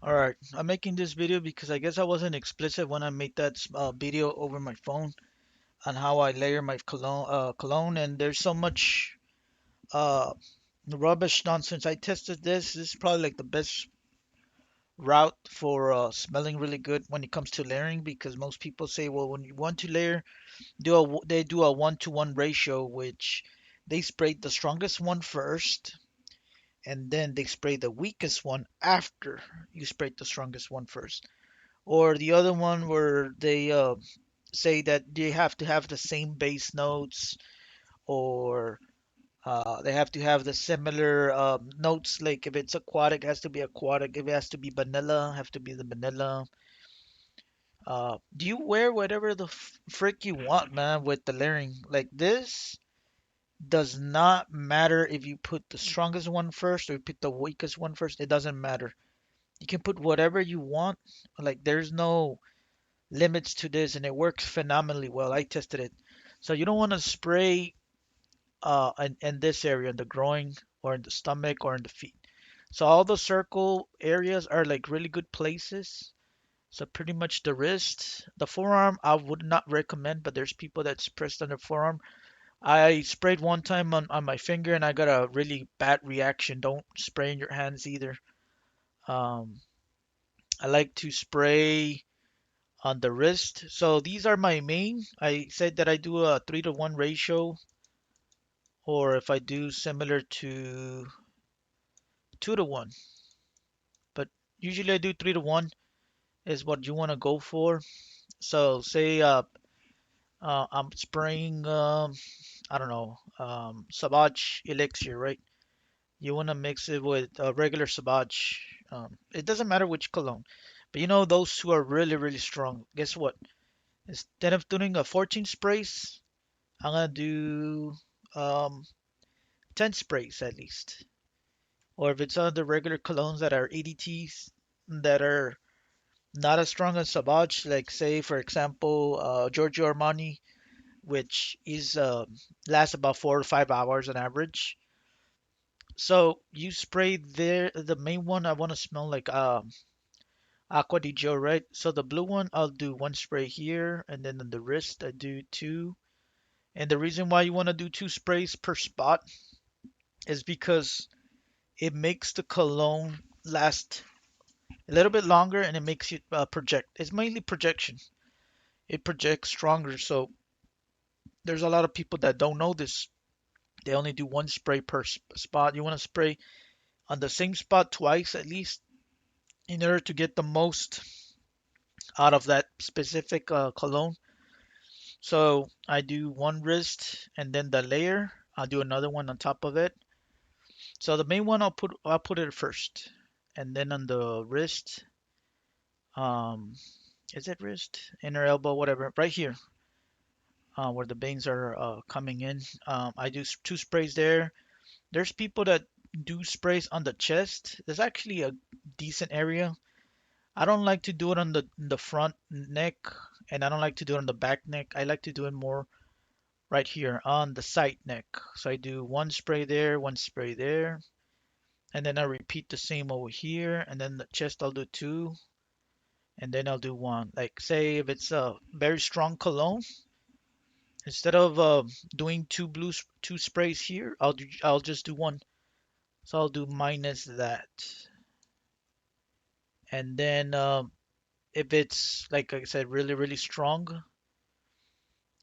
All right, I'm making this video because I guess I wasn't explicit when I made that video over my phone on how I layer my cologne, and there's so much uh, rubbish nonsense. I tested this. This is probably like the best route for smelling really good when it comes to layering because most people say, well, when you want to layer, they do a 1-to-1 ratio, which they spray the strongest one first, and then they spray the weakest one after you spray the strongest one first. Or the other one where they say that they have to have the same bass notes, or they have to have the similar notes. Like if it's aquatic, it has to be aquatic. If it has to be vanilla, have to be the vanilla. Do you wear whatever the frick you want, man, with the layering? Like this does not matter if you put the strongest one first or you put the weakest one first. It doesn't matter. You can put whatever you want. Like there's no limits to this, and it works phenomenally well. I tested it. So you don't want to spray in this area, in the groin or in the stomach or in the feet. So all the circle areas are like really good places. So pretty much the wrist, the forearm, I would not recommend, but there's people that's pressed on their forearm. I sprayed one time on my finger and I got a really bad reaction. Don't spray in your hands either. Um, I like to spray on the wrist. So these are my main. I said that I do a 3-to-1 ratio, or if I do similar to 2-to-1. But usually I do 3-to-1 is what you want to go for. So say I'm spraying I don't know Savage Elixir, right? You want to mix it with regular Savage. It doesn't matter which cologne, but you know those two are really really strong. Guess what? Instead of doing a 14 sprays, I'm gonna do um 10 sprays at least. Or if it's the regular colognes that are EDTs that are not as strong as Savage, like say for example Giorgio Armani, which is lasts about 4 to 5 hours on average. So you spray there. The main one I want to smell like Aqua di Gio, right? So the blue one I'll do one spray here, and then on the wrist I do two. And the reason why you want to do two sprays per spot is because it makes the cologne last a little bit longer and it makes it project. It's mainly projection. It projects stronger. So there's a lot of people that don't know this. They only do one spray per spot. You want to spray on the same spot twice at least in order to get the most out of that specific cologne. So I do one wrist and then the layer. I'll do another one on top of it. So the main one I'll put it first, and then on the wrist, um, is it wrist, inner elbow, whatever, right here, where the veins are coming in. I do two sprays there. There's people that do sprays on the chest. There's actually a decent area. I don't like to do it on the front neck, and I don't like to do it on the back neck. I like to do it more right here on the side neck. So I do one spray there, one spray there, and then I repeat the same over here, and then the chest I'll do two, and then I'll do one. Like say if it's a very strong cologne, instead of doing two sprays here, I'll just do one. So I'll do minus that, and then if it's like I said really really strong,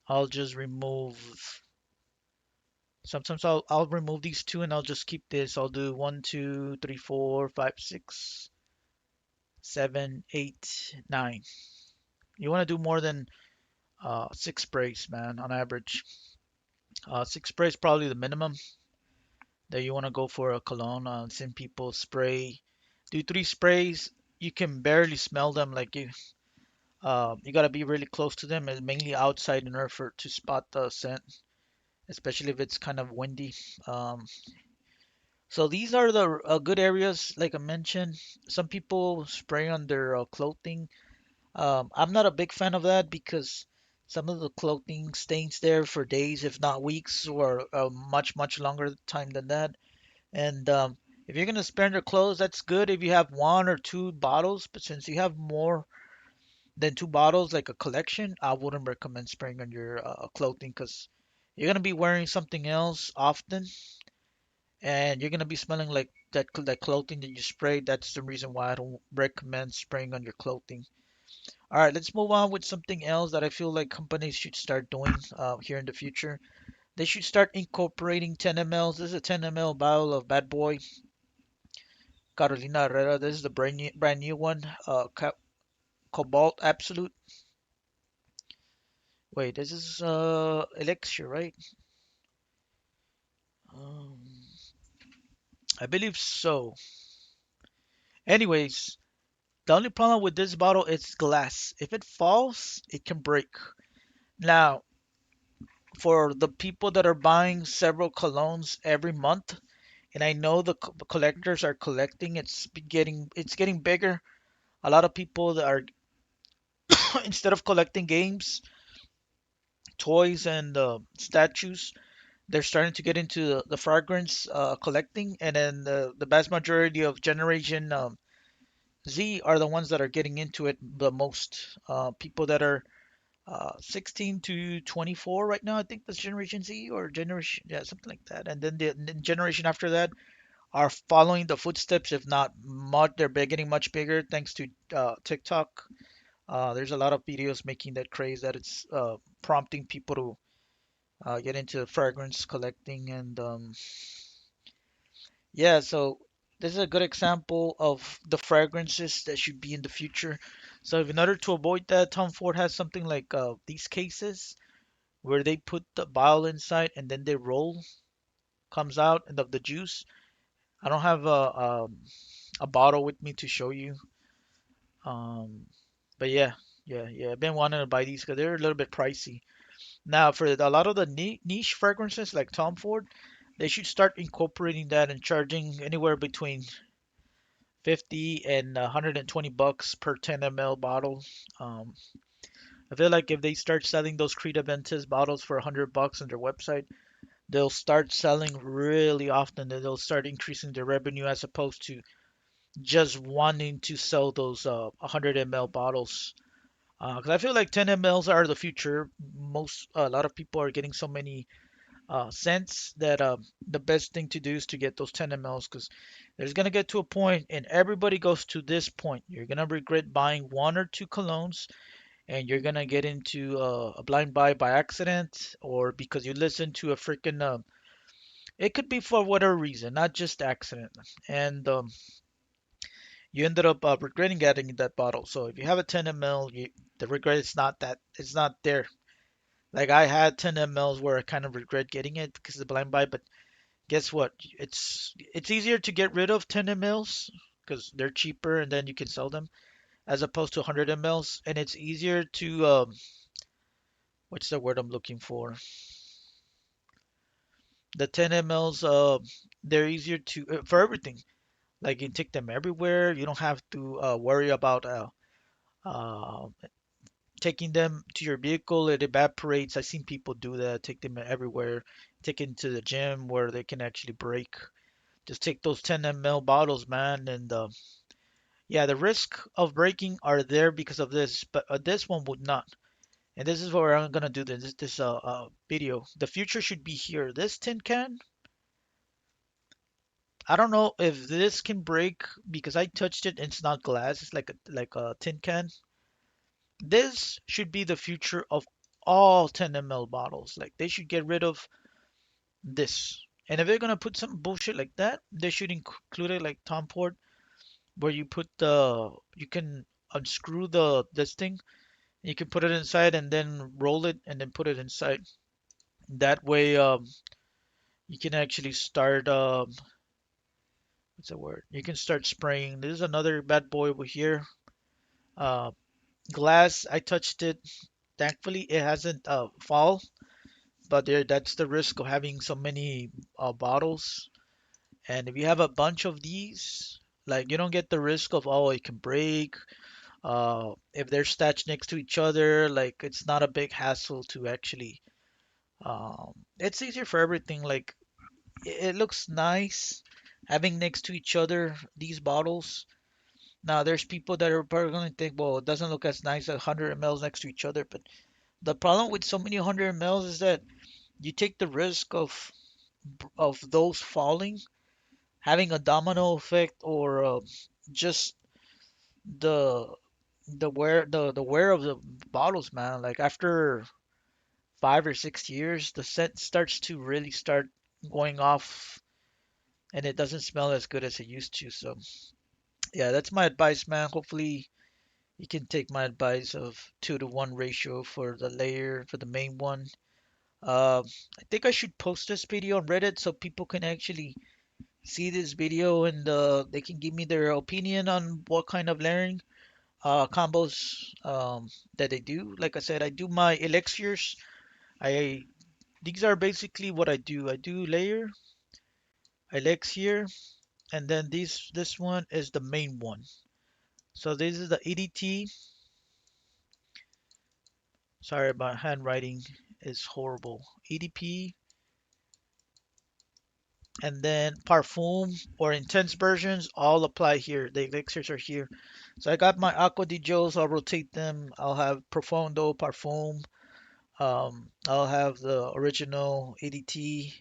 I'll just remove. Sometimes I'll remove these two and I'll just keep this. I'll do 1, 2, 3, 4, 5, 6, 7, 8, 9. You want to do more than 6 sprays, man, on average. 6 sprays probably the minimum that you want to go for a cologne. Some people spray, do 3 sprays. You can barely smell them. Like you gotta be really close to them, and mainly outside in order for to spot the scent, especially if it's kind of windy. Um, so these are the good areas, like I mentioned. Some people spray on their clothing. I'm not a big fan of that because some of the clothing stays there for days, if not weeks, or a much, much longer time than that. And If you're gonna spend your clothes, that's good if you have one or two bottles. But since you have more than two bottles, like a collection, I wouldn't recommend spraying on your clothing because you're gonna be wearing something else often, and you're gonna be smelling like that clothing that you sprayed. That's the reason why I don't recommend spraying on your clothing. All right, let's move on with something else that I feel like companies should start doing here in the future. They should start incorporating 10 mLs. This is a 10 ml bottle of Bad Boy Carolina Herrera. This is the brand new one. Cobalt Absolute. Wait, this is Elixir, right? Um, I believe so. Anyways, the only problem with this bottle is glass. If it falls, it can break. Now, for the people that are buying several colognes every month, and I know the collectors are collecting, it's getting bigger. A lot of people that are instead of collecting games, toys, and statues, they're starting to get into the fragrance collecting, and then the vast majority of Generation Z are the ones that are getting into it the most. People that are 16 to 24 right now, I think that's Generation Z or Generation, yeah, something like that. And then the generation after that are following the footsteps, if not much. They're getting much bigger thanks to TikTok. There's a lot of videos making that craze that it's prompting people to get into fragrance collecting, and yeah, so this is a good example of the fragrances that should be in the future. So in order to avoid that, Tom Ford has something like these cases where they put the bottle inside and then they roll, comes out and of the juice. I don't have a bottle with me to show you. Um, but yeah, yeah. I've been wanting to buy these because they're a little bit pricey. Now, for a lot of the niche fragrances like Tom Ford, they should start incorporating that and charging anywhere between 50 and 120 bucks per 10 ml bottle. Um, I feel like if they start selling those Creed Aventus bottles for 100 bucks on their website, they'll start selling really often and they'll start increasing their revenue as opposed to just wanting to sell those 100 ml bottles. Because I feel like 10 mls are the future. A lot of people are getting so many cents that the best thing to do is to get those 10 mls because there's gonna get to a point, and everybody goes to this point. You're gonna regret buying one or two colognes, and you're gonna get into a blind buy by accident or because you listen to a freaking. It could be for whatever reason, not just accident, and you ended up regretting getting that bottle. So if you have a 10 ml, the regret is not that it's not there. Like I had 10 mLs where I kind of regret getting it because of the blind buy, but guess what? It's easier to get rid of 10 mLs because they're cheaper and then you can sell them as opposed to 100 mLs, and it's easier to what's the word I'm looking for? The 10 mLs they're easier to for everything. Like you can take them everywhere. You don't have to worry about uh, taking them to your vehicle. It evaporates. I've seen people do that. Take them everywhere. Take it to the gym where they can actually break. Just take those 10 ml bottles, man, and yeah, the risk of breaking are there because of this, but this one would not. And this is where I'm gonna do this video. The future should be here. This tin can, I don't know if this can break because I touched it and it's not glass. It's like a tin can. This should be the future of all 10 ml bottles. Like they should get rid of this. And if they're gonna put some bullshit like that, they should include it like Tom Ford where you can unscrew this thing, you can put it inside and then roll it and then put it inside. That way, you can actually start what's the word? You can start spraying. This is another bad boy over here. Uh, glass. I touched it. Thankfully, it hasn't fall. But that's the risk of having so many bottles. And if you have a bunch of these, like you don't get the risk of it can break. If they're stashed next to each other, like it's not a big hassle to actually. It's easier for everything. Like it looks nice, having next to each other these bottles. Now, there's people that are probably going to think, well, it doesn't look as nice as 100 mLs next to each other. But the problem with so many 100 mLs is that you take the risk of those falling, having a domino effect, or just the the wear of the bottles, man. Like after 5 or 6 years, the scent starts to really start going off, and it doesn't smell as good as it used to. So yeah, that's my advice, man. Hopefully you can take my advice of 2-to-1 ratio for the layer for the main one. Uh, I think I should post this video on Reddit so people can actually see this video and they can give me their opinion on what kind of layering combos that they do. Like I said, I do my elixirs. I These are basically what I do. I do layer, elixir, and then this one is the main one. So this is the EDT. Sorry, my handwriting is horrible. EDP, and then Parfum or intense versions all apply here. The elixirs are here. So I got my Aqua di Gios. I'll rotate them. I'll have Profondo, Parfum. I'll have the original EDT.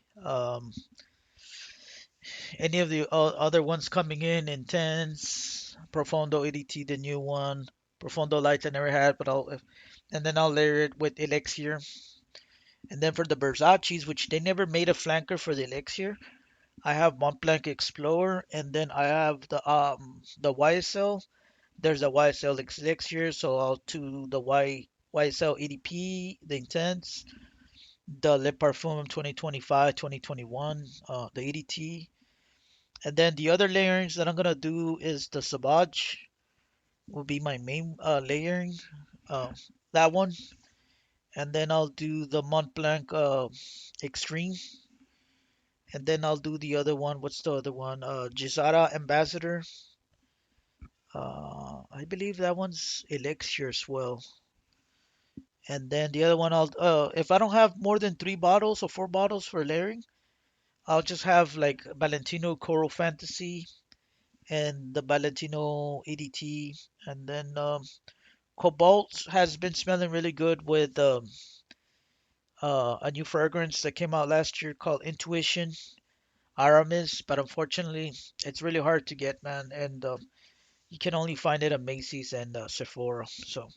Any of the other ones coming in, Intense, Profondo EDT, the new one. Profondo Light I never had, but and then I'll layer it with Elixir. And then for the Versace's, which they never made a flanker for the Elixir, I have Montblanc Explorer, and then I have the YSL. There's a YSL Elixir, so I'll do the YSL EDP, the Intense, the Le Parfum 2025, 2021, the EDT. And then the other layerings that I'm gonna do is the Sauvage will be my main layering, uh, that one. And then I'll do the Mont Blanc Extreme. And then I'll do the other one. What's the other one? Gisara Ambassador. I believe that one's Elixir as well. And then the other one, if I don't have more than 3 bottles or 4 bottles for layering, I'll just have like Valentino Coral Fantasy and the Valentino EDT. And then Cobalt has been smelling really good with a new fragrance that came out last year called Intuition Aramis, but unfortunately, it's really hard to get, man, and you can only find it at Macy's and Sephora. So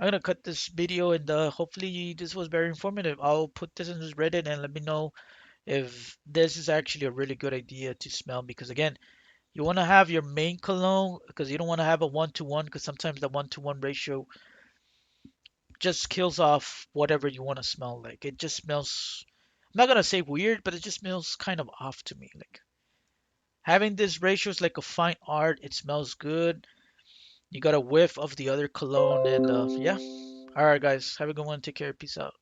I'm gonna cut this video, and hopefully this was very informative. I'll put this in this Reddit and let me know if this is actually a really good idea to smell, because again, you want to have your main cologne because you don't want to have a 1-to-1, because sometimes the 1-to-1 ratio just kills off whatever you want to smell like. It just smells, I'm not gonna say weird, but it just smells kind of off to me. Like having this ratio is like a fine art. It smells good. You got a whiff of the other cologne, and yeah. All right, guys, have a good one. Take care. Peace out.